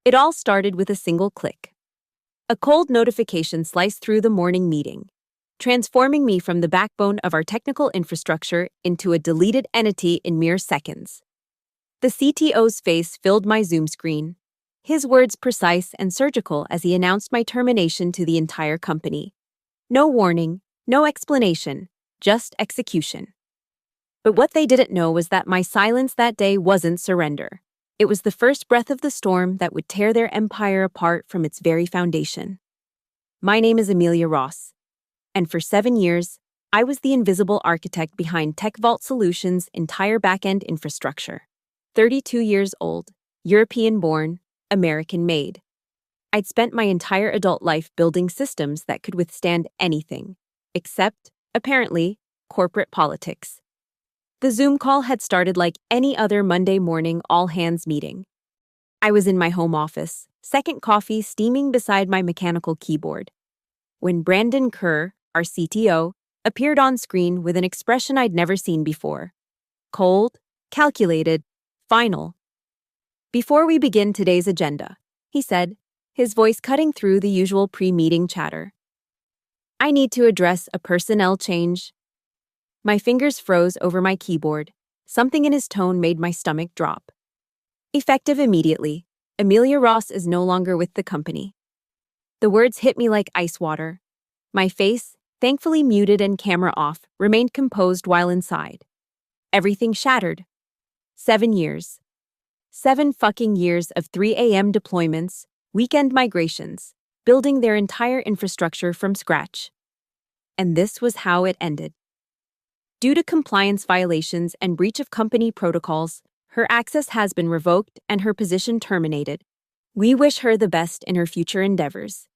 It all started with a single click. A cold notification sliced through the morning meeting, transforming me from the backbone of our technical infrastructure into a deleted entity in mere seconds. The CTO's face filled my Zoom screen, his words precise and surgical as he announced my termination to the entire company. No warning, no explanation, just execution. But what they didn't know was that my silence that day wasn't surrender. It was the first breath of the storm that would tear their empire apart from its very foundation. My name is Amelia Ross, and for 7 years, I was the invisible architect behind Tech Vault Solutions' entire back-end infrastructure. 32 years old, European-born, American-made. I'd spent my entire adult life building systems that could withstand anything, except, apparently, corporate politics. The Zoom call had started like any other Monday morning all-hands meeting. I was in my home office, second coffee steaming beside my mechanical keyboard, when Brandon Kerr, our CTO, appeared on screen with an expression I'd never seen before. Cold, calculated, final. "Before we begin today's agenda," he said, his voice cutting through the usual pre-meeting chatter, "I need to address a personnel change." My fingers froze over my keyboard. Something in his tone made my stomach drop. "Effective immediately, Amelia Ross is no longer with the company." The words hit me like ice water. My face, thankfully muted and camera off, remained composed while inside. Everything shattered. 7 years. 7 fucking years of 3 a.m. deployments, weekend migrations, building their entire infrastructure from scratch. And this was how it ended. Due to compliance violations and breach of company protocols, her access has been revoked and her position terminated. We wish her the best in her future endeavors.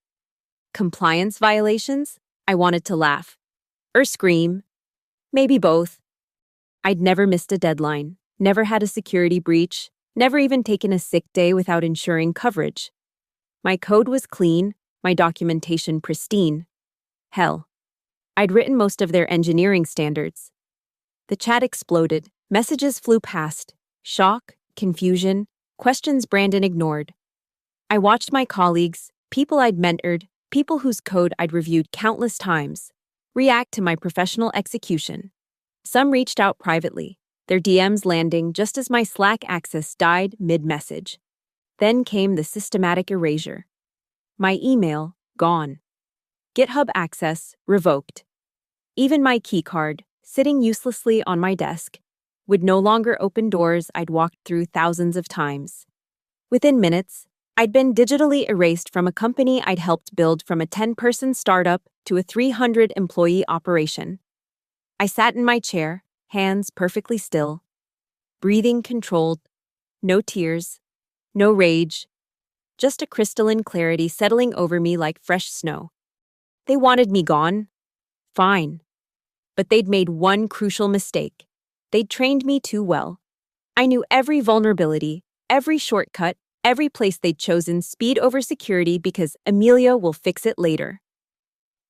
Compliance violations? I wanted to laugh. Or scream. Maybe both. I'd never missed a deadline, never had a security breach, never even taken a sick day without ensuring coverage. My code was clean, my documentation pristine. Hell, I'd written most of their engineering standards. The chat exploded, messages flew past, shock, confusion, questions Brandon ignored. I watched my colleagues, people I'd mentored, people whose code I'd reviewed countless times, react to my professional execution. Some reached out privately, their DMs landing just as my Slack access died mid-message. Then came the systematic erasure. My email, gone. GitHub access, revoked. Even my keycard, sitting uselessly on my desk, would no longer open doors I'd walked through thousands of times. Within minutes, I'd been digitally erased from a company I'd helped build from a 10-person startup to a 300-employee operation. I sat in my chair, hands perfectly still, breathing controlled, no tears, no rage, just a crystalline clarity settling over me like fresh snow. They wanted me gone. Fine. But they'd made one crucial mistake. They'd trained me too well. I knew every vulnerability, every shortcut, every place they'd chosen speed over security because Amelia will fix it later.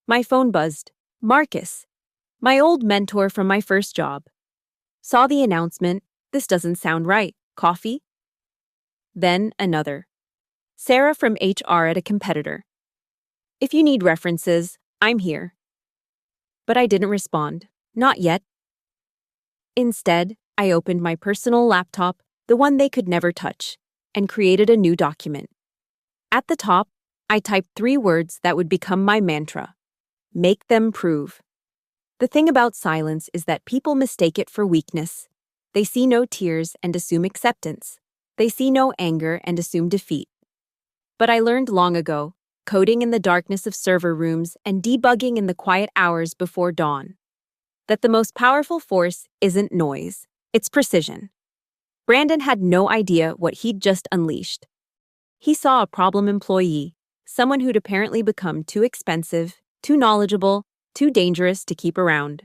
My phone buzzed. Marcus, my old mentor from my first job. Saw the announcement. This doesn't sound right. Coffee? Then another. Sarah from HR at a competitor. If you need references, I'm here. But I didn't respond. Not yet. Instead, I opened my personal laptop, the one they could never touch, and created a new document. At the top, I typed 3 words that would become my mantra. Make them prove. The thing about silence is that people mistake it for weakness. They see no tears and assume acceptance. They see no anger and assume defeat. But I learned long ago, coding in the darkness of server rooms and debugging in the quiet hours before dawn, that the most powerful force isn't noise, it's precision. Brandon had no idea what he'd just unleashed. He saw a problem employee, someone who'd apparently become too expensive, too knowledgeable, too dangerous to keep around.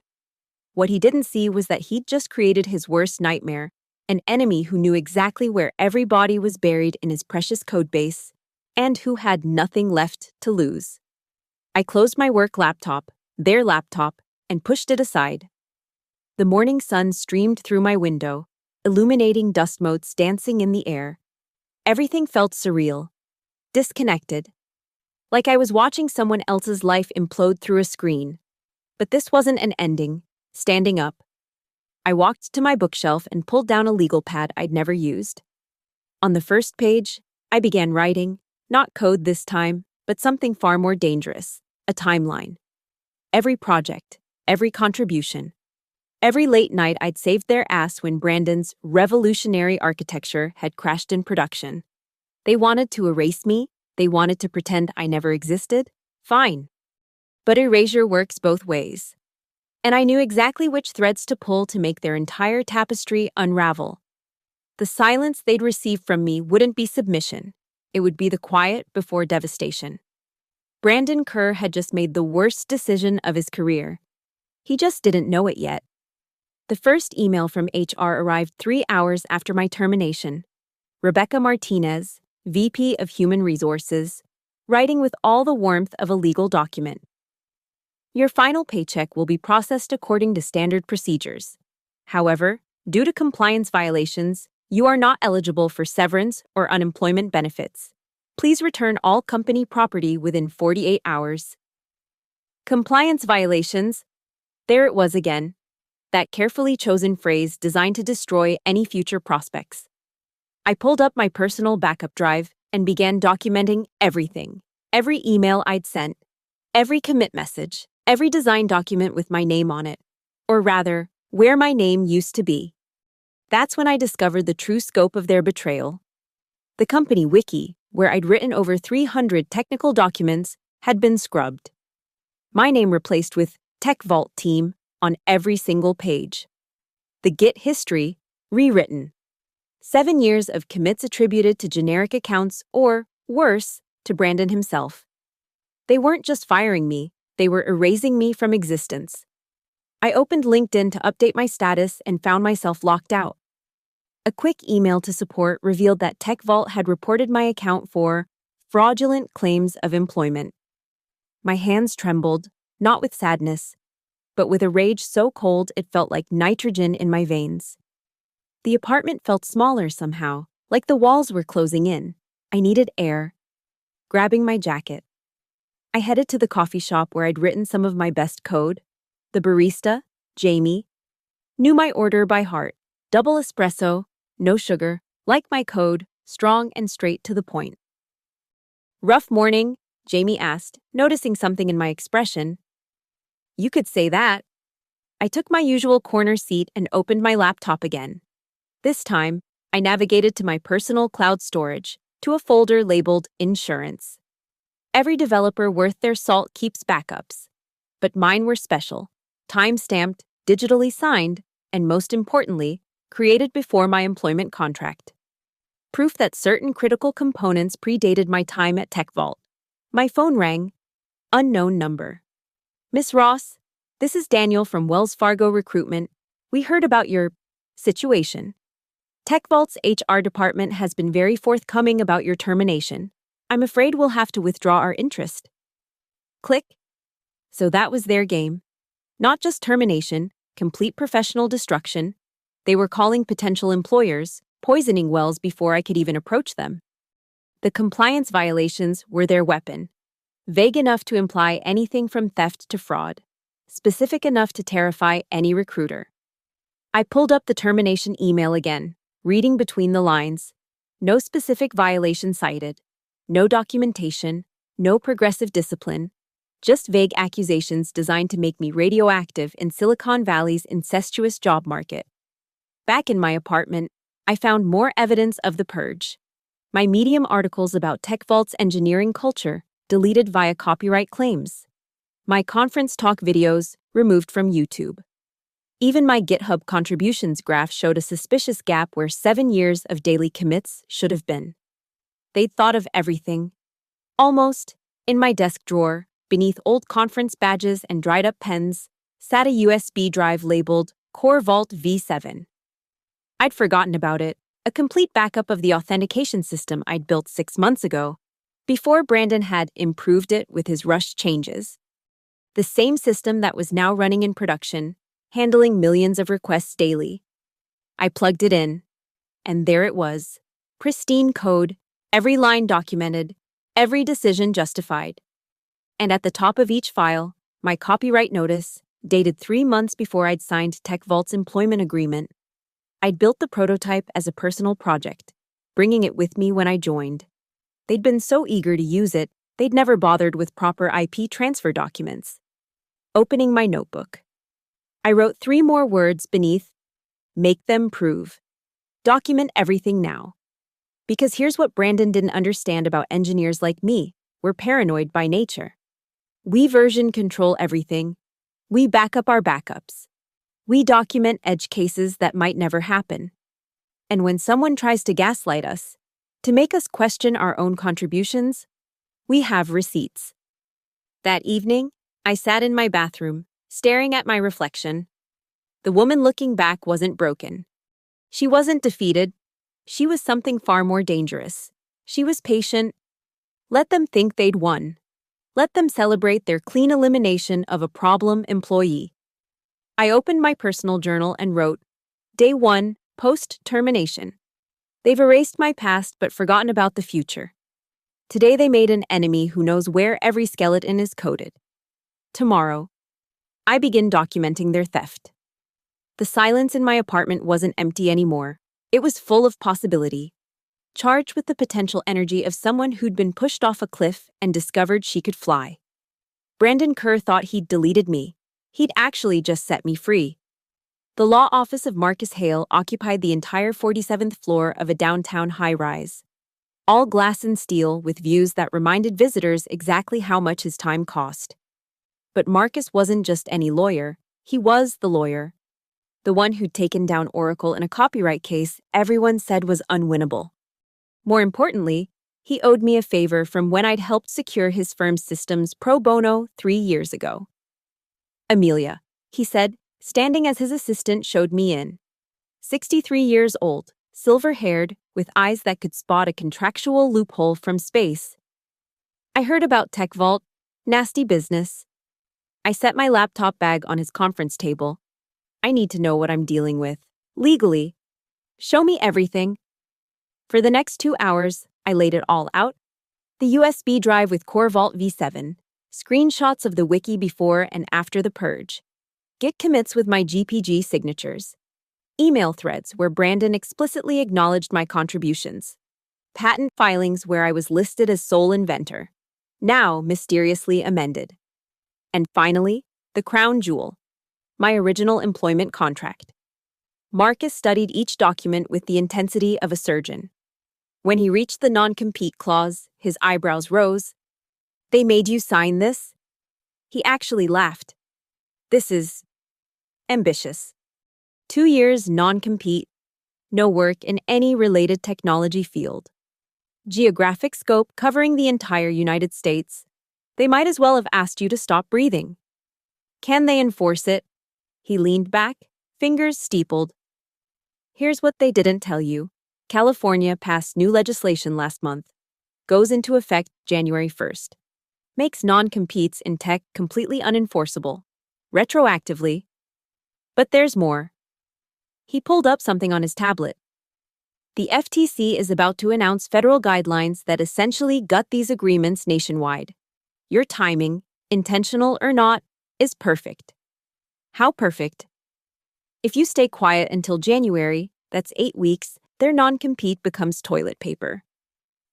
What he didn't see was that he'd just created his worst nightmare, an enemy who knew exactly where every body was buried in his precious codebase, and who had nothing left to lose. I closed my work laptop, their laptop, and pushed it aside. The morning sun streamed through my window, illuminating dust motes dancing in the air. Everything felt surreal, disconnected, like I was watching someone else's life implode through a screen. But this wasn't an ending. Standing up, I walked to my bookshelf and pulled down a legal pad I'd never used. On the first page, I began writing, not code this time, but something far more dangerous, a timeline. Every project, every contribution, every late night I'd saved their ass when Brandon's revolutionary architecture had crashed in production. They wanted to erase me, they wanted to pretend I never existed. Fine. But erasure works both ways. And I knew exactly which threads to pull to make their entire tapestry unravel. The silence they'd receive from me wouldn't be submission. It would be the quiet before devastation. Brandon Kerr had just made the worst decision of his career. He just didn't know it yet. The first email from HR arrived 3 hours after my termination. Rebecca Martinez, VP of Human Resources, writing with all the warmth of a legal document. Your final paycheck will be processed according to standard procedures. However, due to compliance violations, you are not eligible for severance or unemployment benefits. Please return all company property within 48 hours. Compliance violations. There it was again. That carefully chosen phrase designed to destroy any future prospects. I pulled up my personal backup drive and began documenting everything. Every email I'd sent, every commit message, every design document with my name on it, or rather, where my name used to be. That's when I discovered the true scope of their betrayal. The company wiki, where I'd written over 300 technical documents, had been scrubbed. My name replaced with Tech Vault Team on every single page. The Git history, rewritten. 7 years of commits attributed to generic accounts or, worse, to Brandon himself. They weren't just firing me, they were erasing me from existence. I opened LinkedIn to update my status and found myself locked out. A quick email to support revealed that TechVault had reported my account for fraudulent claims of employment. My hands trembled, not with sadness, but with a rage so cold it felt like nitrogen in my veins. The apartment felt smaller somehow, like the walls were closing in. I needed air. Grabbing my jacket, I headed to the coffee shop where I'd written some of my best code. The barista, Jamie, knew my order by heart. Double espresso, no sugar, like my code, strong and straight to the point. Rough morning, Jamie asked, noticing something in my expression. You could say that. I took my usual corner seat and opened my laptop again. This time, I navigated to my personal cloud storage, to a folder labeled Insurance. Every developer worth their salt keeps backups. But mine were special, time-stamped, digitally signed, and most importantly, created before my employment contract. Proof that certain critical components predated my time at TechVault. My phone rang. Unknown number. Miss Ross, this is Daniel from Wells Fargo Recruitment. We heard about your situation. TechVault's HR department has been very forthcoming about your termination. I'm afraid we'll have to withdraw our interest. Click. So that was their game. Not just termination, complete professional destruction. They were calling potential employers, poisoning Wells before I could even approach them. The compliance violations were their weapon. Vague enough to imply anything from theft to fraud. Specific enough to terrify any recruiter. I pulled up the termination email again, reading between the lines. No specific violation cited. No documentation. No progressive discipline. Just vague accusations designed to make me radioactive in Silicon Valley's incestuous job market. Back in my apartment, I found more evidence of the purge. My Medium articles about TechVault's engineering culture, deleted via copyright claims. My conference talk videos, removed from YouTube. Even my GitHub contributions graph showed a suspicious gap where 7 years of daily commits should have been. They'd thought of everything. Almost, in my desk drawer, beneath old conference badges and dried-up pens, sat a USB drive labeled Core Vault V7. I'd forgotten about it, a complete backup of the authentication system I'd built 6 months ago, before Brandon had improved it with his rushed changes. The same system that was now running in production, handling millions of requests daily. I plugged it in, and there it was. Pristine code, every line documented, every decision justified. And at the top of each file, my copyright notice, dated 3 months before I'd signed TechVault's employment agreement. I'd built the prototype as a personal project, bringing it with me when I joined. They'd been so eager to use it, they'd never bothered with proper IP transfer documents. Opening my notebook. I wrote 3 more words beneath: make them prove. Document everything now. Because here's what Brandon didn't understand about engineers like me: we're paranoid by nature. We version control everything. We back up our backups. We document edge cases that might never happen. And when someone tries to gaslight us, to make us question our own contributions, we have receipts. That evening, I sat in my bathroom, staring at my reflection. The woman looking back wasn't broken. She wasn't defeated. She was something far more dangerous. She was patient. Let them think they'd won. Let them celebrate their clean elimination of a problem employee. I opened my personal journal and wrote, Day 1, post-termination. They've erased my past but forgotten about the future. Today they made an enemy who knows where every skeleton is coded. Tomorrow, I begin documenting their theft. The silence in my apartment wasn't empty anymore. It was full of possibility, charged with the potential energy of someone who'd been pushed off a cliff and discovered she could fly. Brandon Kerr thought he'd deleted me. He'd actually just set me free. The law office of Marcus Hale occupied the entire 47th floor of a downtown high-rise, all glass and steel with views that reminded visitors exactly how much his time cost. But Marcus wasn't just any lawyer, he was the lawyer. The one who'd taken down Oracle in a copyright case everyone said was unwinnable. More importantly, he owed me a favor from when I'd helped secure his firm's systems pro bono 3 years ago. Amelia, he said, standing as his assistant showed me in. 63 years old, silver-haired, with eyes that could spot a contractual loophole from space. I heard about TechVault, nasty business. I set my laptop bag on his conference table. I need to know what I'm dealing with, legally. Show me everything. For the next 2 hours, I laid it all out. The USB drive with Core Vault v7, screenshots of the wiki before and after the purge, Git commits with my GPG signatures, email threads where Brandon explicitly acknowledged my contributions, patent filings where I was listed as sole inventor, now mysteriously amended. And finally, the crown jewel, my original employment contract. Marcus studied each document with the intensity of a surgeon. When he reached the non-compete clause, his eyebrows rose. They made you sign this? He actually laughed. This is ambitious. 2 years non-compete, no work in any related technology field. Geographic scope covering the entire United States. They might as well have asked you to stop breathing. Can they enforce it? He leaned back, fingers steepled. Here's what they didn't tell you. California passed new legislation last month. Goes into effect January 1st. Makes non-competes in tech completely unenforceable. Retroactively. But there's more. He pulled up something on his tablet. The FTC is about to announce federal guidelines that essentially gut these agreements nationwide. Your timing, intentional or not, is perfect. How perfect? If you stay quiet until January, that's 8 weeks, their non-compete becomes toilet paper.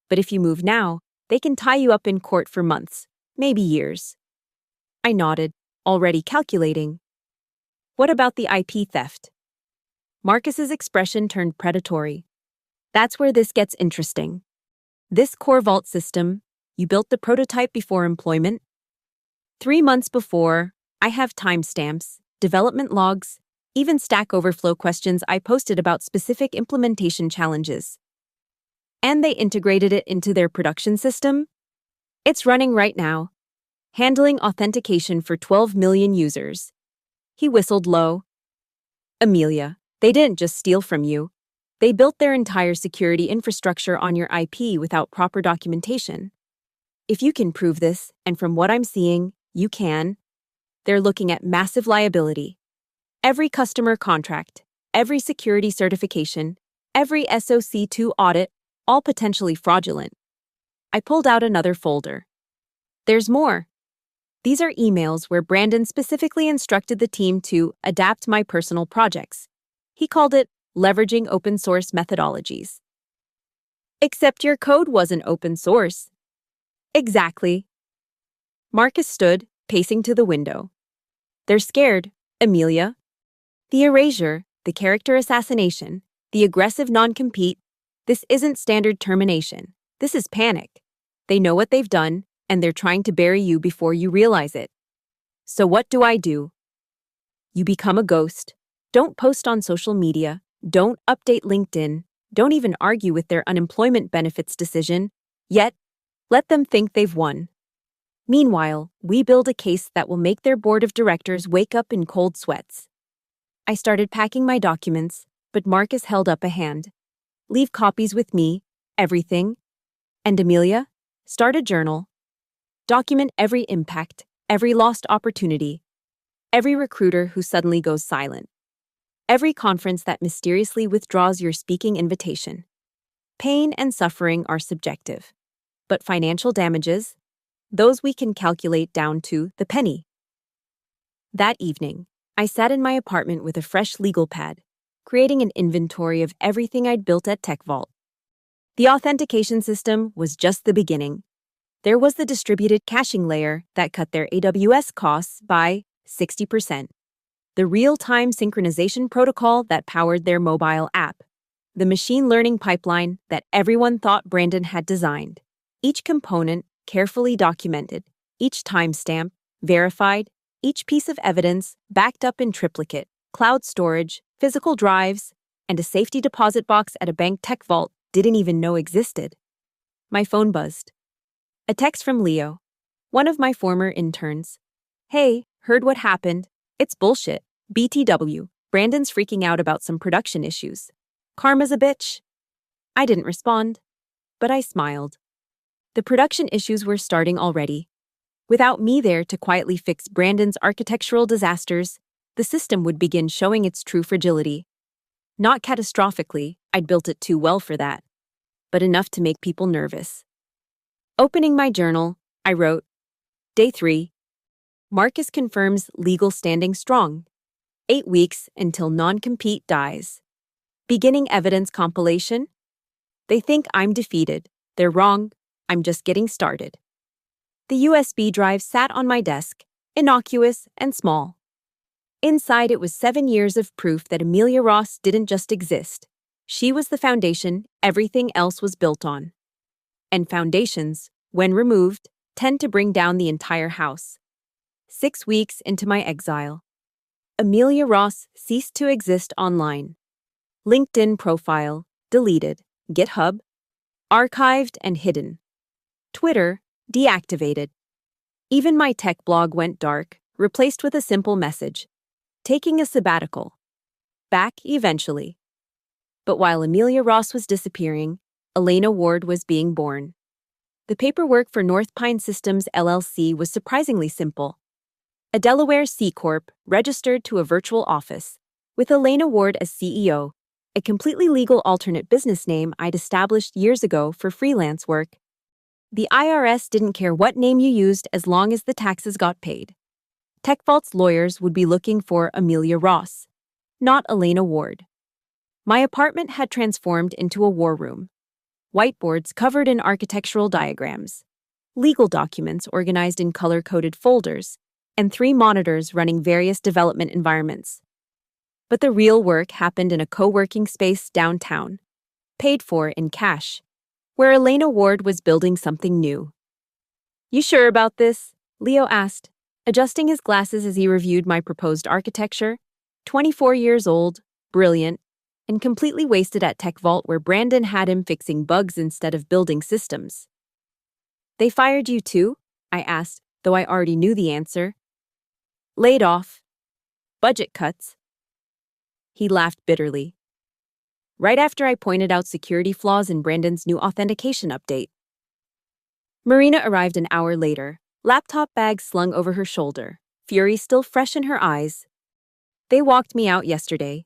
But if you move now, they can tie you up in court for months, maybe years. I nodded, already calculating. What about the IP theft? Marcus's expression turned predatory. That's where this gets interesting. This Core Vault system, you built the prototype before employment? 3 months before, I have timestamps, development logs, even Stack Overflow questions I posted about specific implementation challenges. And they integrated it into their production system? It's running right now, handling authentication for 12 million users. He whistled low. Amelia, they didn't just steal from you. They built their entire security infrastructure on your IP without proper documentation. If you can prove this, and from what I'm seeing, you can, they're looking at massive liability. Every customer contract, every security certification, every SOC 2 audit, all potentially fraudulent. I pulled out another folder. There's more. These are emails where Brandon specifically instructed the team to adapt my personal projects. He called it leveraging open source methodologies. Except your code wasn't open source. Exactly. Marcus stood, pacing to the window. They're scared, Amelia. The erasure, the character assassination, the aggressive non-compete, this isn't standard termination. This is panic. They know what they've done, and they're trying to bury you before you realize it. So what do? You become a ghost. Don't post on social media. Don't update LinkedIn. Don't even argue with their unemployment benefits decision. Yet, let them think they've won. Meanwhile, we build a case that will make their board of directors wake up in cold sweats. I started packing my documents, but Marcus held up a hand. Leave copies with me, everything. And Amelia, start a journal. Document every impact, every lost opportunity, every recruiter who suddenly goes silent, every conference that mysteriously withdraws your speaking invitation. Pain and suffering are subjective, but financial damages, those we can calculate down to the penny. That evening, I sat in my apartment with a fresh legal pad, creating an inventory of everything I'd built at TechVault. The authentication system was just the beginning. There was the distributed caching layer that cut their AWS costs by 60%. The real-time synchronization protocol that powered their mobile app. The machine learning pipeline that everyone thought Brandon had designed. Each component carefully documented, each timestamp verified, each piece of evidence backed up in triplicate, cloud storage, physical drives, and a safety deposit box at a bank TechVault didn't even know existed. My phone buzzed. A text from Leo, one of my former interns. Hey, heard what happened. It's bullshit. BTW, Brandon's freaking out about some production issues. Karma's a bitch. I didn't respond, but I smiled. The production issues were starting already. Without me there to quietly fix Brandon's architectural disasters, the system would begin showing its true fragility. Not catastrophically, I'd built it too well for that, but enough to make people nervous. Opening my journal, I wrote, Day 3. Marcus confirms legal standing strong. 8 weeks until non-compete dies. Beginning evidence compilation. They think I'm defeated. They're wrong. I'm just getting started. The USB drive sat on my desk, innocuous and small. Inside it was 7 years of proof that Amelia Ross didn't just exist. She was the foundation everything else was built on. And foundations, when removed, tend to bring down the entire house. 6 weeks into my exile, Amelia Ross ceased to exist online. LinkedIn profile, deleted. GitHub, archived and hidden. Twitter, deactivated. Even my tech blog went dark, replaced with a simple message. Taking a sabbatical. Back eventually. But while Amelia Ross was disappearing, Elena Ward was being born. The paperwork for North Pine Systems LLC was surprisingly simple. A Delaware C Corp registered to a virtual office, with Elena Ward as CEO, a completely legal alternate business name I'd established years ago for freelance work. The IRS didn't care what name you used as long as the taxes got paid. TechVault's lawyers would be looking for Amelia Ross, not Elena Ward. My apartment had transformed into a war room. Whiteboards covered in architectural diagrams, legal documents organized in color-coded folders, and 3 monitors running various development environments. But the real work happened in a co-working space downtown, paid for in cash, where Elena Ward was building something new. You sure about this? Leo asked, adjusting his glasses as he reviewed my proposed architecture. 24 years old, brilliant, and completely wasted at TechVault where Brandon had him fixing bugs instead of building systems. They fired you too? I asked, though I already knew the answer. Laid off. Budget cuts. He laughed bitterly. Right after I pointed out security flaws in Brandon's new authentication update. Marina arrived an hour later, laptop bag slung over her shoulder, fury still fresh in her eyes. They walked me out yesterday.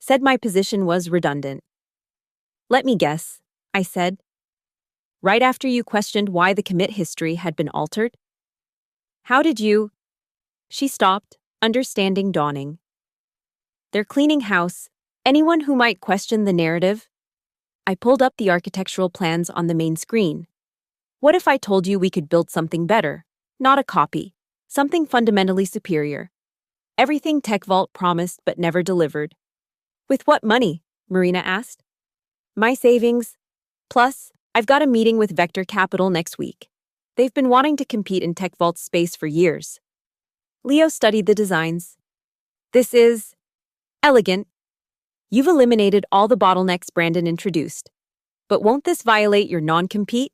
Said my position was redundant. Let me guess, I said. right after you questioned why the commit history had been altered? How did you? She stopped, understanding dawning. They're cleaning house. Anyone who might question the narrative? I pulled up the architectural plans on the main screen. What if I told you we could build something better? Not a copy. Something fundamentally superior. Everything Tech Vault promised but never delivered. With what money? Marina asked. My savings. Plus, I've got a meeting with Vector Capital next week. They've been wanting to compete in Tech Vault's space for years. Leo studied the designs. This is elegant. You've eliminated all the bottlenecks Brandon introduced. But won't this violate your non-compete?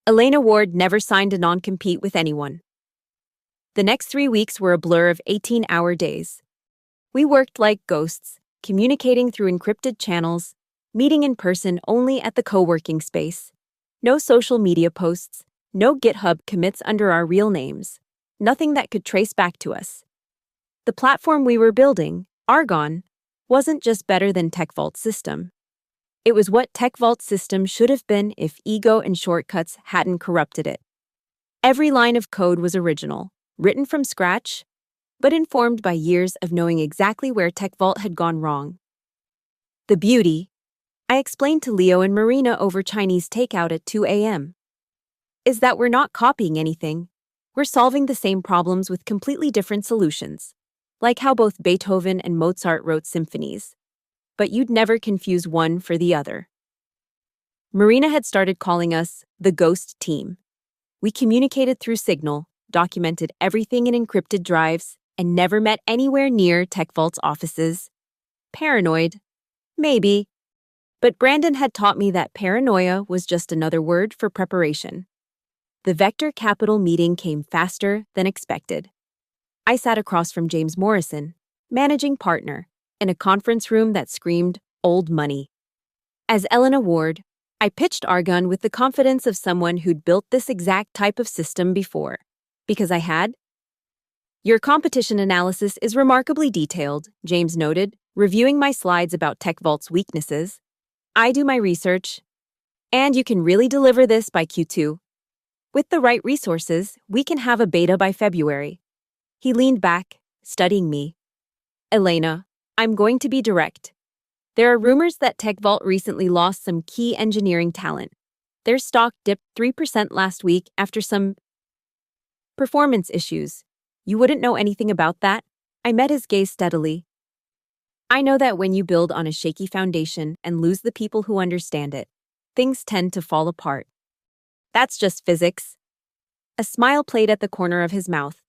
Elena Ward never signed a non-compete with anyone. The next 3 weeks were a blur of 18-hour days. We worked like ghosts, communicating through encrypted channels, meeting in person only at the co-working space. No social media posts, no GitHub commits under our real names, nothing that could trace back to us. The platform we were building, Argonne, wasn't just better than Tech Vault's system. It was what Tech Vault's system should have been if ego and shortcuts hadn't corrupted it. Every line of code was original, written from scratch, but informed by years of knowing exactly where Tech Vault had gone wrong. The beauty, I explained to Leo and Marina over Chinese takeout at 2 a.m., is that we're not copying anything. We're solving the same problems with completely different solutions, like how both Beethoven and Mozart wrote symphonies. But you'd never confuse one for the other. Marina had started calling us the Ghost Team. We communicated through Signal, documented everything in encrypted drives, and never met anywhere near Tech Vault's offices. Paranoid? Maybe. But Brandon had taught me that paranoia was just another word for preparation. The Vector Capital meeting came faster than expected. I sat across from James Morrison, managing partner, in a conference room that screamed old money. As Elena Ward, I pitched Argonne with the confidence of someone who'd built this exact type of system before. Because I had. Your competition analysis is remarkably detailed, James noted, reviewing my slides about Tech Vault's weaknesses. I do my research. And you can really deliver this by Q2. With the right resources, we can have a beta by February. He leaned back, studying me. Elena, I'm going to be direct. There are rumors that Tech Vault recently lost some key engineering talent. Their stock dipped 3% last week after some performance issues. You wouldn't know anything about that? I met his gaze steadily. I know that when you build on a shaky foundation and lose the people who understand it, things tend to fall apart. That's just physics. A smile played at the corner of his mouth.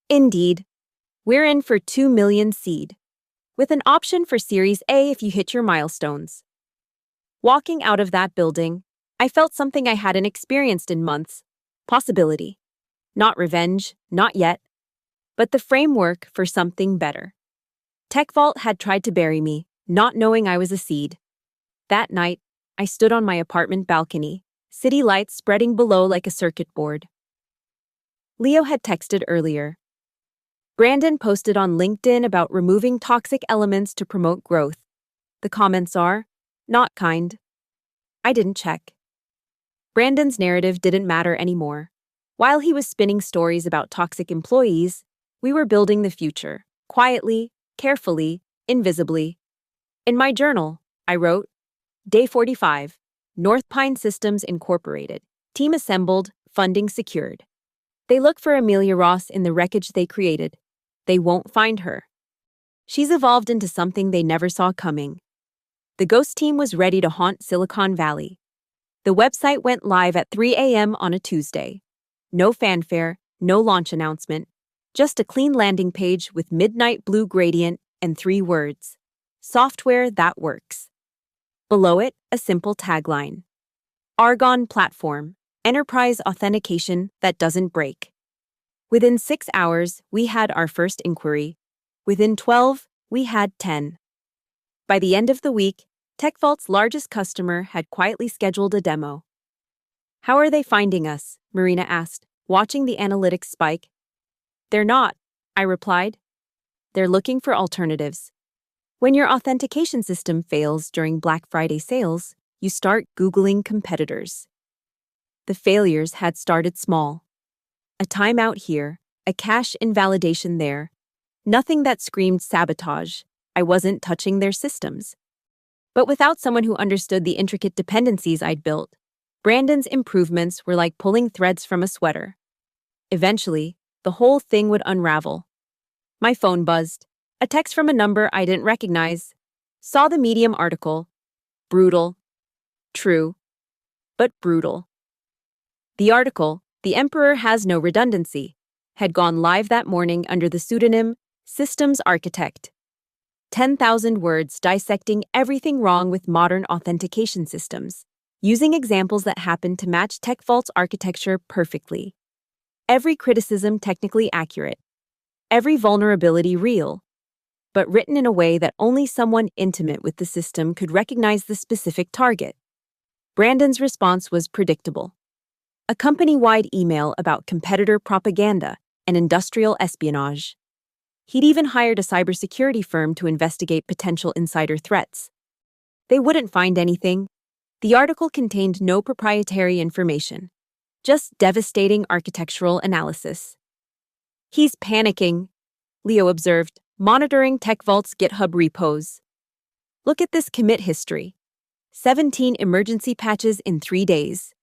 Indeed. We're in for 2 million seed, with an option for Series A if you hit your milestones. Walking out of that building, I felt something I hadn't experienced in months. Possibility. Not revenge, not yet, but the framework for something better. Tech Vault had tried to bury me, not knowing I was a seed. That night, I stood on my apartment balcony, city lights spreading below like a circuit board. Leo had texted earlier. Brandon posted on LinkedIn about removing toxic elements to promote growth. The comments are, not kind. I didn't check. Brandon's narrative didn't matter anymore. While he was spinning stories about toxic employees, we were building the future, quietly, carefully, invisibly. In my journal, I wrote, Day 45, North Pine Systems Incorporated, team assembled, funding secured. They look for Amelia Ross in the wreckage they created. They won't find her. She's evolved into something they never saw coming. The Ghost team was ready to haunt Silicon Valley. The website went live at 3 a.m. on a Tuesday. No fanfare, no launch announcement, just a clean landing page with midnight blue gradient and 3 words. Software that works. Below it, a simple tagline. Argonne Platform, enterprise authentication that doesn't break. Within 6 hours, we had our first inquiry. Within 12, we had 10. By the end of the week, Tech Vault's largest customer had quietly scheduled a demo. How are they finding us? Marina asked, watching the analytics spike. They're not, I replied. They're looking for alternatives. When your authentication system fails during Black Friday sales, you start Googling competitors. The failures had started small. A timeout here, a cache invalidation there. Nothing that screamed sabotage. I wasn't touching their systems. But without someone who understood the intricate dependencies I'd built, Brandon's improvements were like pulling threads from a sweater. Eventually, the whole thing would unravel. My phone buzzed. A text from a number I didn't recognize. Saw the Medium article. Brutal. True. But brutal. The article, "The Emperor Has No Redundancy," had gone live that morning under the pseudonym Systems Architect. 10,000 words dissecting everything wrong with modern authentication systems, using examples that happened to match TechVault's architecture perfectly. Every criticism technically accurate, every vulnerability real, but written in a way that only someone intimate with the system could recognize the specific target. Brandon's response was predictable. A company-wide email about competitor propaganda and industrial espionage. He'd even hired a cybersecurity firm to investigate potential insider threats. They wouldn't find anything. The article contained no proprietary information, just devastating architectural analysis. "He's panicking," Leo observed, monitoring TechVault's GitHub repos. "Look at this commit history. 17 emergency patches in 3 days.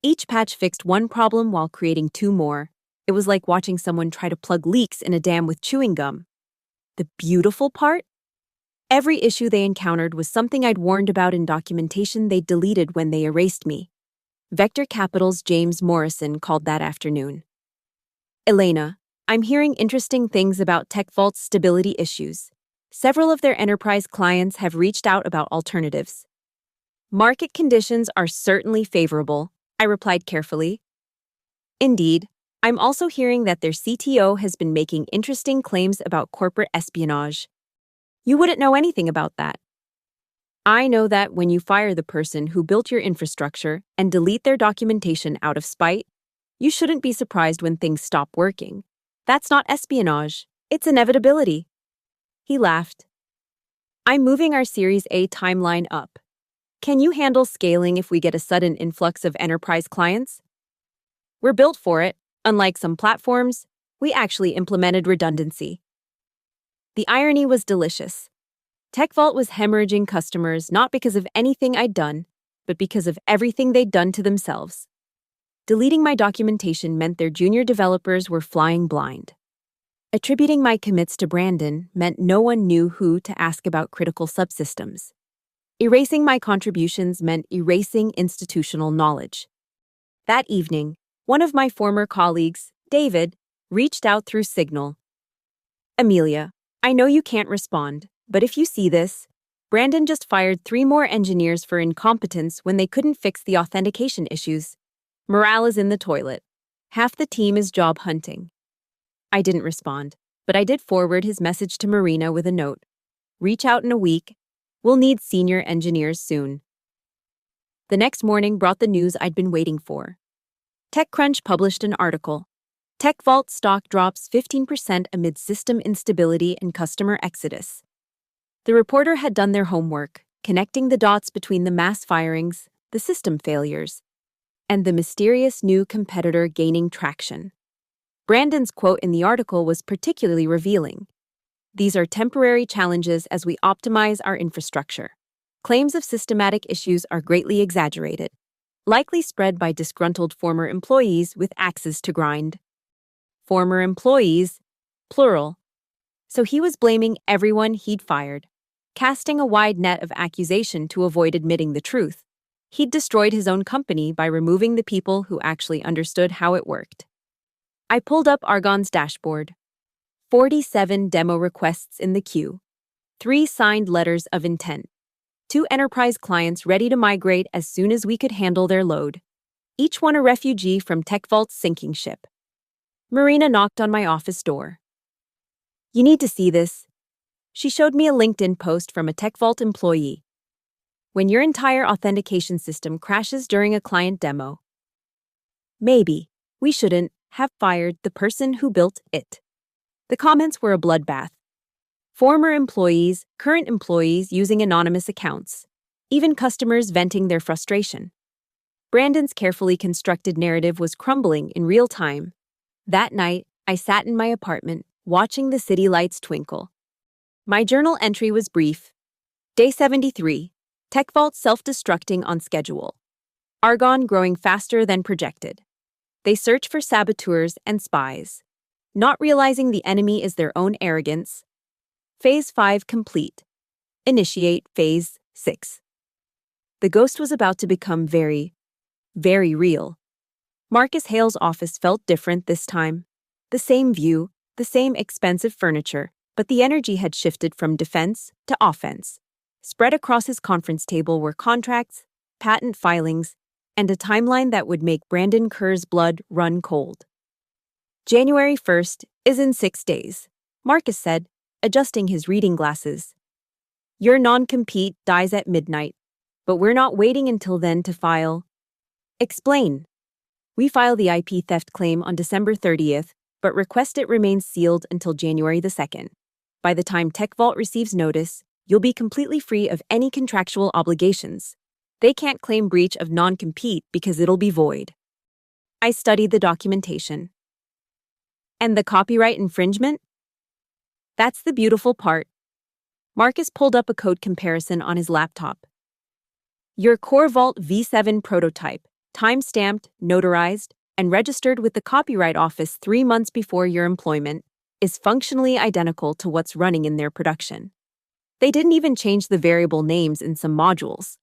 Each patch fixed one problem while creating 2 more. It was like watching someone try to plug leaks in a dam with chewing gum. The beautiful part? Every issue they encountered was something I'd warned about in documentation they deleted when they erased me." Vector Capital's James Morrison called that afternoon. "Elena, I'm hearing interesting things about TechVault's stability issues. Several of their enterprise clients have reached out about alternatives." "Market conditions are certainly favorable," I replied carefully. "Indeed, I'm also hearing that their CTO has been making interesting claims about corporate espionage. You wouldn't know anything about that. I know that when you fire the person who built your infrastructure and delete their documentation out of spite, you shouldn't be surprised when things stop working. That's not espionage, it's inevitability." He laughed. "I'm moving our Series A timeline up. Can you handle scaling if we get a sudden influx of enterprise clients?" "We're built for it. Unlike some platforms, we actually implemented redundancy." The irony was delicious. TechVault was hemorrhaging customers not because of anything I'd done, but because of everything they'd done to themselves. Deleting my documentation meant their junior developers were flying blind. Attributing my commits to Brandon meant no one knew who to ask about critical subsystems. Erasing my contributions meant erasing institutional knowledge. That evening, one of my former colleagues, David, reached out through Signal. "Amelia, I know you can't respond, but if you see this, Brandon just fired 3 more engineers for incompetence when they couldn't fix the authentication issues. Morale is in the toilet. Half the team is job hunting." I didn't respond, but I did forward his message to Marina with a note. "Reach out in a week. We'll need senior engineers soon." The next morning brought the news I'd been waiting for. TechCrunch published an article. TechVault stock drops 15% amid system instability and customer exodus. The reporter had done their homework, connecting the dots between the mass firings, the system failures, and the mysterious new competitor gaining traction. Brandon's quote in the article was particularly revealing. "These are temporary challenges as we optimize our infrastructure. Claims of systematic issues are greatly exaggerated, likely spread by disgruntled former employees with axes to grind." Former employees, plural. So he was blaming everyone he'd fired, casting a wide net of accusation to avoid admitting the truth. He'd destroyed his own company by removing the people who actually understood how it worked. I pulled up Argon's dashboard. 47 demo requests in the queue. 3 signed letters of intent. 2 enterprise clients ready to migrate as soon as we could handle their load. Each one a refugee from TechVault's sinking ship. Marina knocked on my office door. "You need to see this." She showed me a LinkedIn post from a TechVault employee. "When your entire authentication system crashes during a client demo, maybe we shouldn't have fired the person who built it." The comments were a bloodbath. Former employees, current employees using anonymous accounts, even customers venting their frustration. Brandon's carefully constructed narrative was crumbling in real time. That night, I sat in my apartment, watching the city lights twinkle. My journal entry was brief. Day 73. Tech Vault self-destructing on schedule. Argon growing faster than projected. They search for saboteurs and spies, not realizing the enemy is their own arrogance. Phase 5 complete. Initiate Phase 6. The ghost was about to become very, very real. Marcus Hale's office felt different this time. The same view, the same expensive furniture, but the energy had shifted from defense to offense. Spread across his conference table were contracts, patent filings, and a timeline that would make Brandon Kerr's blood run cold. January 1st is in 6 days, Marcus said, adjusting his reading glasses. Your non-compete dies at midnight, but we're not waiting until then to file. Explain. We file the IP theft claim on December 30th, but request it remains sealed until January the 2nd. By the time Tech Vault receives notice, you'll be completely free of any contractual obligations. They can't claim breach of non-compete because it'll be void. I studied the documentation. And the copyright infringement? That's the beautiful part. Marcus pulled up a code comparison on his laptop. Your Core Vault V7 prototype, time-stamped, notarized, and registered with the Copyright Office 3 months before your employment, is functionally identical to what's running in their production. They didn't even change the variable names in some modules.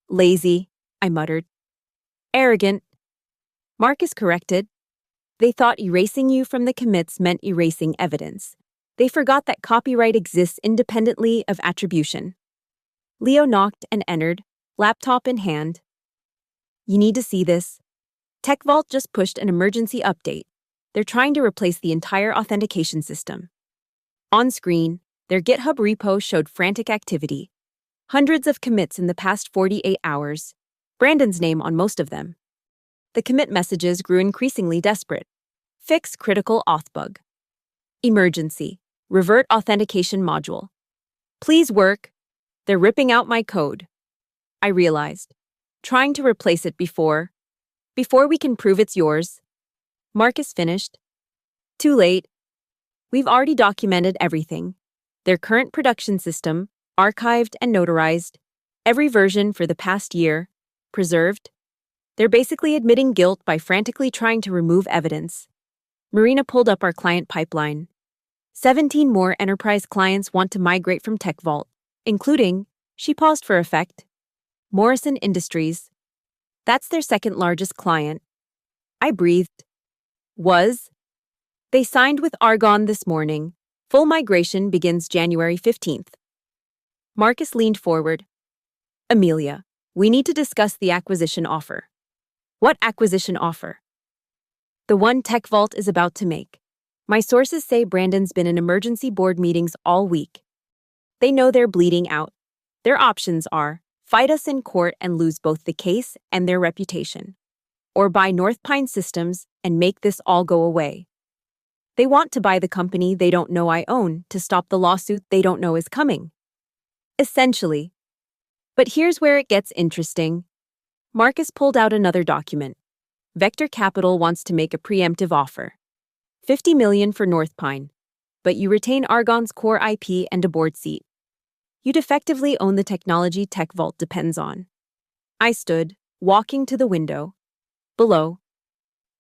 Lazy, I muttered. Arrogant. Marcus corrected. They thought erasing you from the commits meant erasing evidence. They forgot that copyright exists independently of attribution. Leo knocked and entered, laptop in hand. You need to see this. Tech Vault just pushed an emergency update. They're trying to replace the entire authentication system. On screen, their GitHub repo showed frantic activity. Hundreds of commits in the past 48 hours. Brandon's name on most of them. The commit messages grew increasingly desperate. Fix critical auth bug. Emergency. Revert authentication module. Please work. They're ripping out my code. I realized. Trying to replace it before we can prove it's yours. Marcus finished. Too late. We've already documented everything. Their current production system, archived and notarized, every version for the past year, preserved. They're basically admitting guilt by frantically trying to remove evidence. Marina pulled up our client pipeline. 17 more enterprise clients want to migrate from Tech Vault, including, she paused for effect, Morrison Industries. That's their second largest client. I breathed. They signed with Argon this morning. Full migration begins January 15th. Marcus leaned forward. Amelia, we need to discuss the acquisition offer. What acquisition offer? The one Tech Vault is about to make. My sources say Brandon's been in emergency board meetings all week. They know they're bleeding out. Their options are fight us in court and lose both the case and their reputation, or buy North Pine Systems and make this all go away. They want to buy the company they don't know I own to stop the lawsuit they don't know is coming. Essentially. But here's where it gets interesting. Marcus pulled out another document. Vector Capital wants to make a preemptive offer. $50 million for North Pine, but you retain Argon's core IP and a board seat. You'd effectively own the technology Tech Vault depends on. I stood, walking to the window. Below,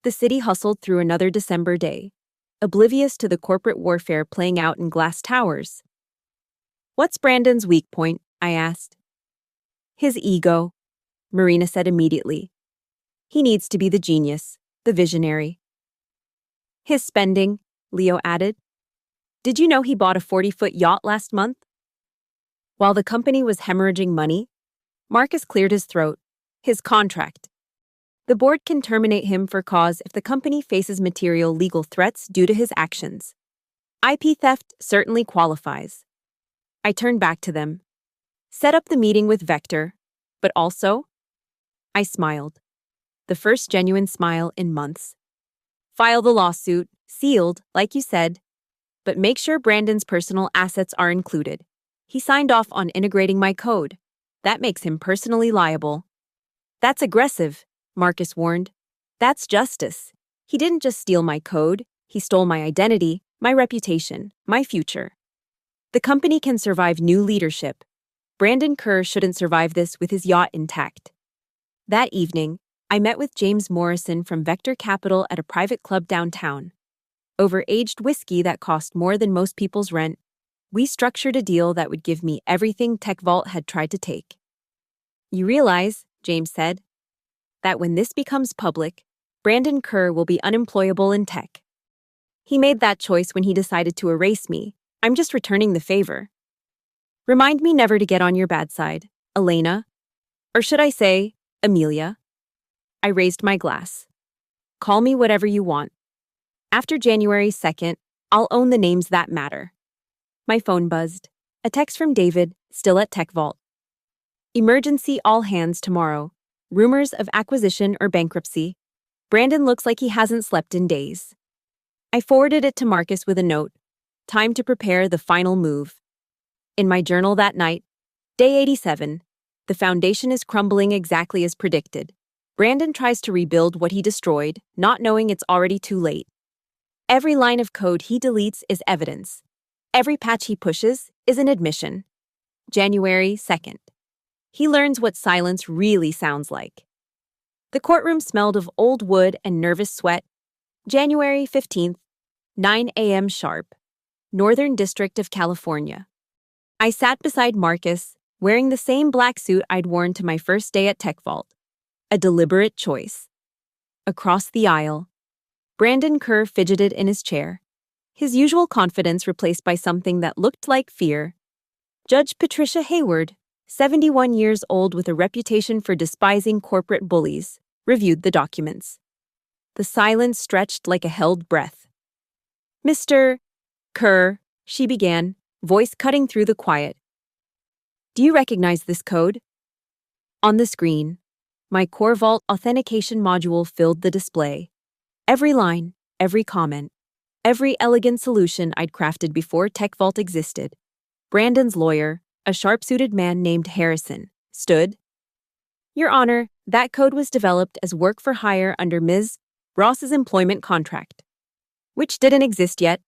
the city hustled through another December day, oblivious to the corporate warfare playing out in glass towers. What's Brandon's weak point? I asked. His ego, Marina said immediately. He needs to be the genius, the visionary. His spending, Leo added. Did you know he bought a 40-foot yacht last month? While the company was hemorrhaging money, Marcus cleared his throat. His contract. The board can terminate him for cause if the company faces material legal threats due to his actions. IP theft certainly qualifies. I turned back to them. Set up the meeting with Vector, but also? I smiled. The first genuine smile in months. File the lawsuit, sealed, like you said, but make sure Brandon's personal assets are included. He signed off on integrating my code. That makes him personally liable. That's aggressive, Marcus warned. That's justice. He didn't just steal my code, he stole my identity, my reputation, my future. The company can survive new leadership. Brandon Kerr shouldn't survive this with his yacht intact. That evening, I met with James Morrison from Vector Capital at a private club downtown. Over aged whiskey that cost more than most people's rent, we structured a deal that would give me everything TechVault had tried to take. You realize, James said, that when this becomes public, Brandon Kerr will be unemployable in tech. He made that choice when he decided to erase me. I'm just returning the favor. Remind me never to get on your bad side, Elena. Or should I say, Amelia? I raised my glass. Call me whatever you want. After January 2nd, I'll own the names that matter. My phone buzzed. A text from David, still at TechVault. Emergency all hands tomorrow. Rumors of acquisition or bankruptcy. Brandon looks like he hasn't slept in days. I forwarded it to Marcus with a note. Time to prepare the final move. In my journal that night, day 87, the foundation is crumbling exactly as predicted. Brandon tries to rebuild what he destroyed, not knowing it's already too late. Every line of code he deletes is evidence. Every patch he pushes is an admission. January 2nd. He learns what silence really sounds like. The courtroom smelled of old wood and nervous sweat. January 15th, 9 a.m. sharp. Northern District of California. I sat beside Marcus, wearing the same black suit I'd worn to my first day at TechVault. A deliberate choice. Across the aisle, Brandon Kerr fidgeted in his chair, his usual confidence replaced by something that looked like fear. Judge Patricia Hayward, 71 years old with a reputation for despising corporate bullies, reviewed the documents. The silence stretched like a held breath. Mr. Kerr, she began, voice cutting through the quiet. Do you recognize this code? On the screen, my Core Vault authentication module filled the display. Every line, every comment, every elegant solution I'd crafted before TechVault existed. Brandon's lawyer, a sharp-suited man named Harrison, stood. Your Honor, that code was developed as work for hire under Ms. Ross's employment contract, which didn't exist yet.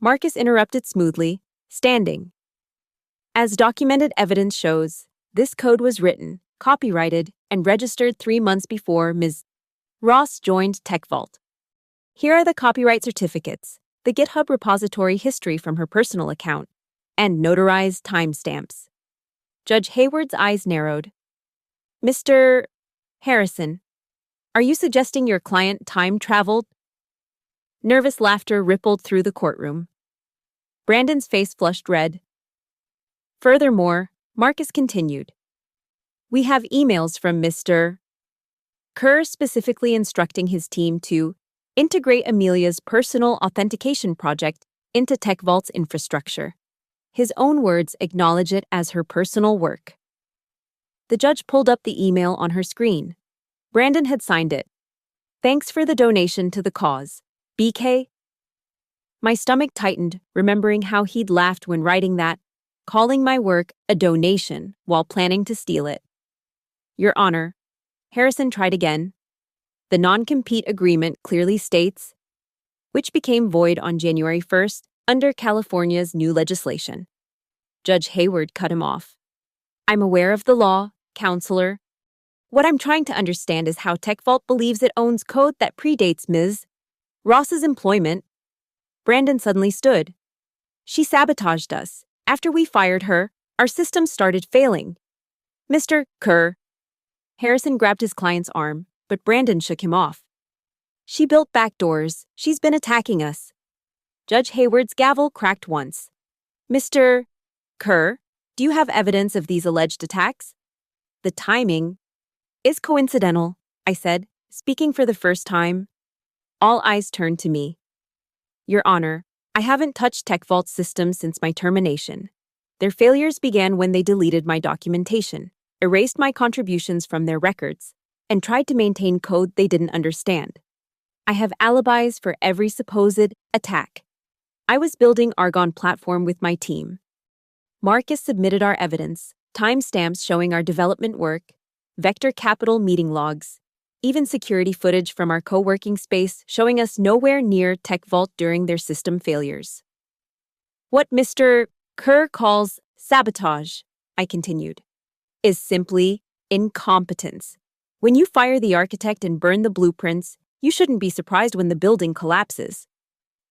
Marcus interrupted smoothly, standing. As documented evidence shows, this code was written, copyrighted, and registered 3 months before Ms. Ross joined TechVault. Here are the copyright certificates, the GitHub repository history from her personal account, and notarized timestamps. Judge Hayward's eyes narrowed. Mr. Harrison, are you suggesting your client time-traveled? Nervous laughter rippled through the courtroom. Brandon's face flushed red. Furthermore, Marcus continued. We have emails from Mr. Kerr specifically instructing his team to integrate Amelia's personal authentication project into TechVault's infrastructure. His own words acknowledge it as her personal work. The judge pulled up the email on her screen. Brandon had signed it. Thanks for the donation to the cause, BK. My stomach tightened, remembering how he'd laughed when writing that, calling my work a donation while planning to steal it. Your Honor, Harrison tried again. The non-compete agreement clearly states, which became void on January 1st under California's new legislation. Judge Hayward cut him off. I'm aware of the law, counselor. What I'm trying to understand is how TechVault believes it owns code that predates Ms. Ross's employment. Brandon suddenly stood. She sabotaged us. After we fired her, our systems started failing. Mr. Kerr. Harrison grabbed his client's arm, but Brandon shook him off. She built backdoors. She's been attacking us. Judge Hayward's gavel cracked once. Mr. Kerr, do you have evidence of these alleged attacks? The timing is coincidental, I said, speaking for the first time. All eyes turned to me. Your Honor, I haven't touched TechVault's systems since my termination. Their failures began when they deleted my documentation, erased my contributions from their records, and tried to maintain code they didn't understand. I have alibis for every supposed attack. I was building Argonne platform with my team. Marcus submitted our evidence, timestamps showing our development work, Vector Capital meeting logs, even security footage from our co-working space showing us nowhere near Tech Vault during their system failures. What Mr. Kerr calls sabotage, I continued, is simply incompetence. When you fire the architect and burn the blueprints, you shouldn't be surprised when the building collapses.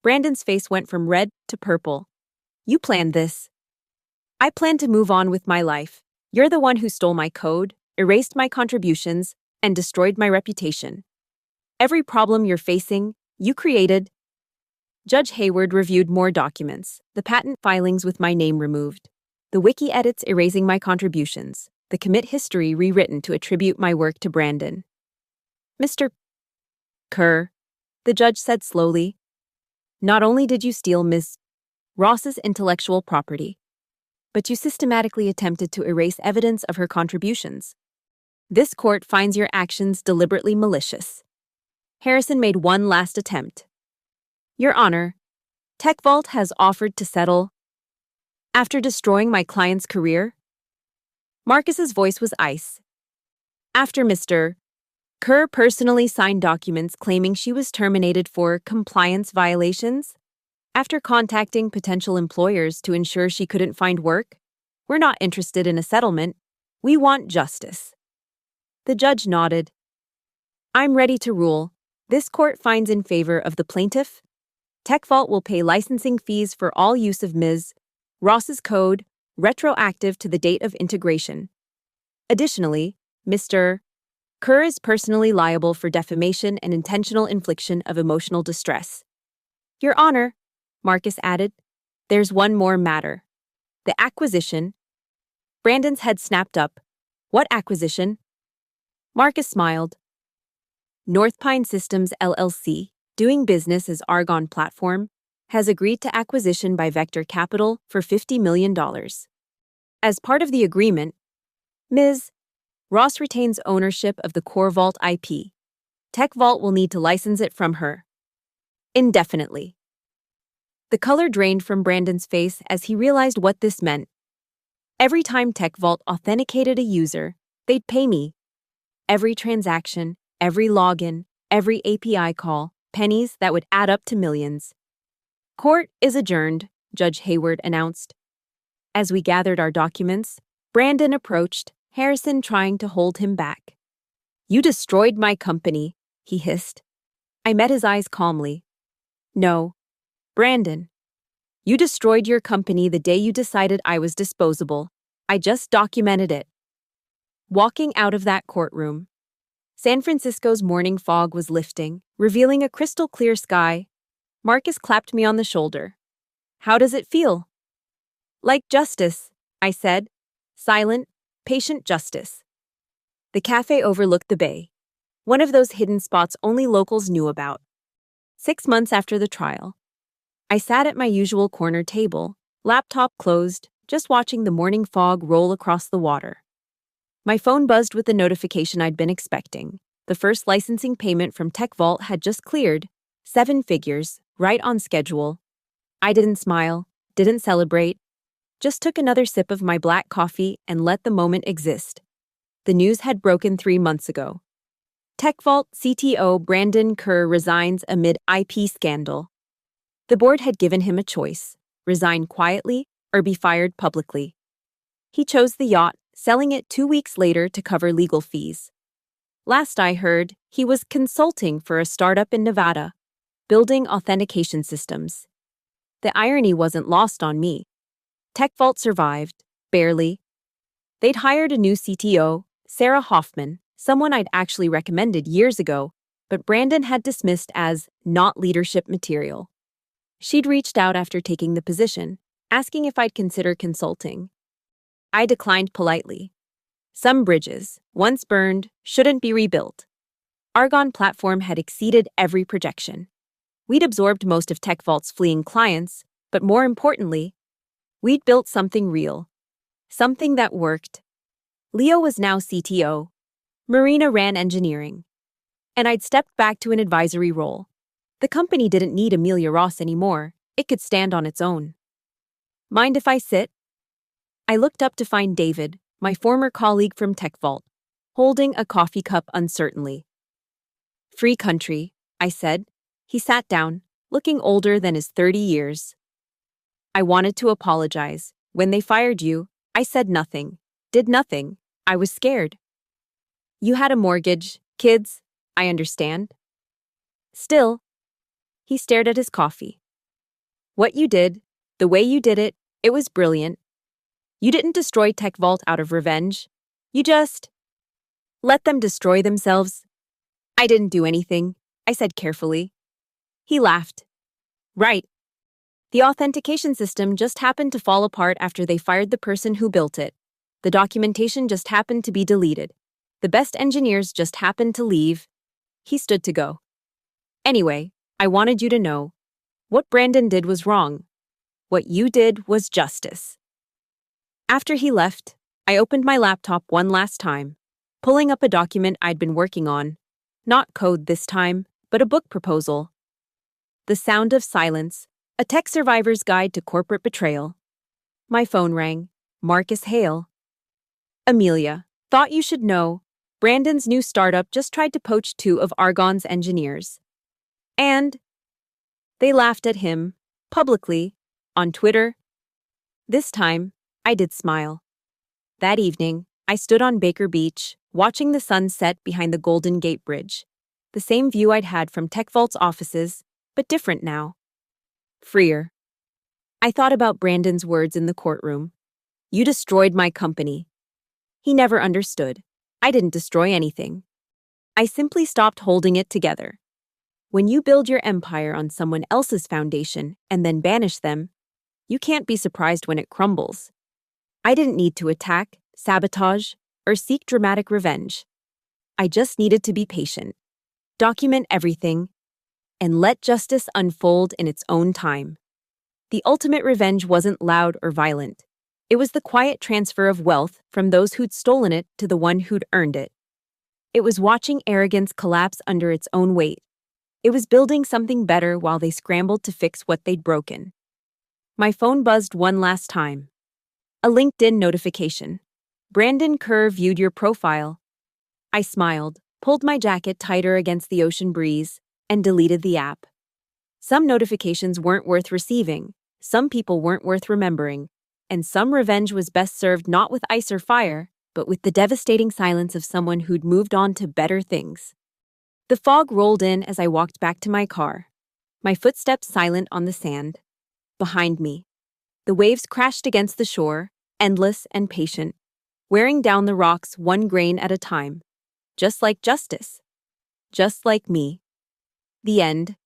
Brandon's face went from red to purple. You planned this. I planned to move on with my life. You're the one who stole my code, erased my contributions, and destroyed my reputation. Every problem you're facing, you created. Judge Hayward reviewed more documents, the patent filings with my name removed, the wiki edits erasing my contributions, the commit history rewritten to attribute my work to Brandon. Mr. Kerr, the judge said slowly, not only did you steal Ms. Ross's intellectual property, but you systematically attempted to erase evidence of her contributions. This court finds your actions deliberately malicious. Harrison made one last attempt. Your Honor, TechVault has offered to settle. After destroying my client's career? Marcus's voice was ice. After Mr. Kerr personally signed documents claiming she was terminated for compliance violations? After contacting potential employers to ensure she couldn't find work? We're not interested in a settlement. We want justice. The judge nodded. I'm ready to rule. This court finds in favor of the plaintiff. TechVault will pay licensing fees for all use of Ms. Ross's code, retroactive to the date of integration. Additionally, Mr. Kerr is personally liable for defamation and intentional infliction of emotional distress. Your Honor, Marcus added, there's one more matter. The acquisition. Brandon's head snapped up. What acquisition? Marcus smiled. North Pine Systems LLC, doing business as Argonne Platform, has agreed to acquisition by Vector Capital for $50 million. As part of the agreement, Ms. Ross retains ownership of the Core Vault IP. TechVault will need to license it from her. Indefinitely. The color drained from Brandon's face as he realized what this meant. Every time TechVault authenticated a user, they'd pay me. Every transaction, every login, every API call, pennies that would add up to millions. Court is adjourned, Judge Hayward announced. As we gathered our documents, Brandon approached, Harrison trying to hold him back. You destroyed my company, he hissed. I met his eyes calmly. No. Brandon, you destroyed your company the day you decided I was disposable. I just documented it. Walking out of that courtroom, San Francisco's morning fog was lifting, revealing a crystal-clear sky. Marcus clapped me on the shoulder. How does it feel? Like justice, I said. Silent, patient justice. The cafe overlooked the bay, one of those hidden spots only locals knew about. 6 months after the trial, I sat at my usual corner table, laptop closed, just watching the morning fog roll across the water. My phone buzzed with the notification I'd been expecting. The first licensing payment from TechVault had just cleared, 7 figures, right on schedule. I didn't smile, didn't celebrate, just took another sip of my black coffee and let the moment exist. The news had broken 3 months ago. TechVault CTO Brandon Kerr resigns amid IP scandal. The board had given him a choice, resign quietly or be fired publicly. He chose the yacht, selling it 2 weeks later to cover legal fees. Last I heard, he was consulting for a startup in Nevada, building authentication systems. The irony wasn't lost on me. TechVault survived, barely. They'd hired a new CTO, Sarah Hoffman, someone I'd actually recommended years ago, but Brandon had dismissed as not leadership material. She'd reached out after taking the position, asking if I'd consider consulting. I declined politely. Some bridges, once burned, shouldn't be rebuilt. Argonne Platform had exceeded every projection. We'd absorbed most of TechVault's fleeing clients, but more importantly, we'd built something real. Something that worked. Leo was now CTO. Marina ran engineering. And I'd stepped back to an advisory role. The company didn't need Amelia Ross anymore. It could stand on its own. Mind if I sit? I looked up to find David, my former colleague from TechVault. holding a coffee cup uncertainly. Free country, I said. He sat down, looking older than his 30 years. I wanted to apologize. When they fired you, I said nothing, did nothing. I was scared. You had a mortgage, kids, I understand. Still, he stared at his coffee. What you did, the way you did it, it was brilliant. You didn't destroy Tech Vault out of revenge. You just let them destroy themselves. I didn't do anything, I said carefully. He laughed. Right. The authentication system just happened to fall apart after they fired the person who built it. The documentation just happened to be deleted. The best engineers just happened to leave. He stood to go. Anyway, I wanted you to know. What Brandon did was wrong. What you did was justice. After he left, I opened my laptop one last time, pulling up a document I'd been working on. Not code this time, but a book proposal. The Sound of Silence, a tech survivor's guide to corporate betrayal. My phone rang. Marcus Hale. Amelia, thought you should know. Brandon's new startup just tried to poach 2 of Argonne's engineers. And they laughed at him, publicly, on Twitter. This time, I did smile. That evening, I stood on Baker Beach, watching the sun set behind the Golden Gate Bridge. The same view I'd had from Tech Vault's offices, but different now. Freer. I thought about Brandon's words in the courtroom. You destroyed my company. He never understood. I didn't destroy anything. I simply stopped holding it together. When you build your empire on someone else's foundation and then banish them, you can't be surprised when it crumbles. I didn't need to attack, sabotage, or seek dramatic revenge. I just needed to be patient, document everything, and let justice unfold in its own time. The ultimate revenge wasn't loud or violent. It was the quiet transfer of wealth from those who'd stolen it to the one who'd earned it. It was watching arrogance collapse under its own weight. It was building something better while they scrambled to fix what they'd broken. My phone buzzed one last time. A LinkedIn notification. Brandon Kerr viewed your profile. I smiled, pulled my jacket tighter against the ocean breeze, and deleted the app. Some notifications weren't worth receiving, some people weren't worth remembering, and some revenge was best served not with ice or fire, but with the devastating silence of someone who'd moved on to better things. The fog rolled in as I walked back to my car, my footsteps silent on the sand. Behind me, the waves crashed against the shore, endless and patient, wearing down the rocks one grain at a time, just like justice, just like me. The end.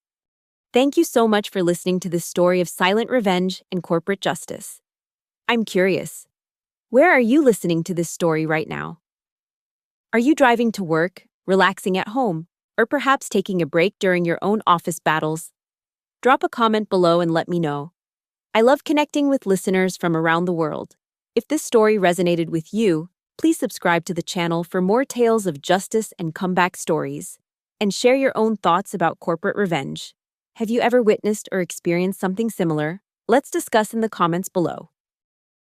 Thank you so much for listening to this story of silent revenge and corporate justice. I'm curious, where are you listening to this story right now? Are you driving to work, relaxing at home, or perhaps taking a break during your own office battles? Drop a comment below and let me know. I love connecting with listeners from around the world. If this story resonated with you, please subscribe to the channel for more tales of justice and comeback stories, and share your own thoughts about corporate revenge. Have you ever witnessed or experienced something similar? Let's discuss in the comments below.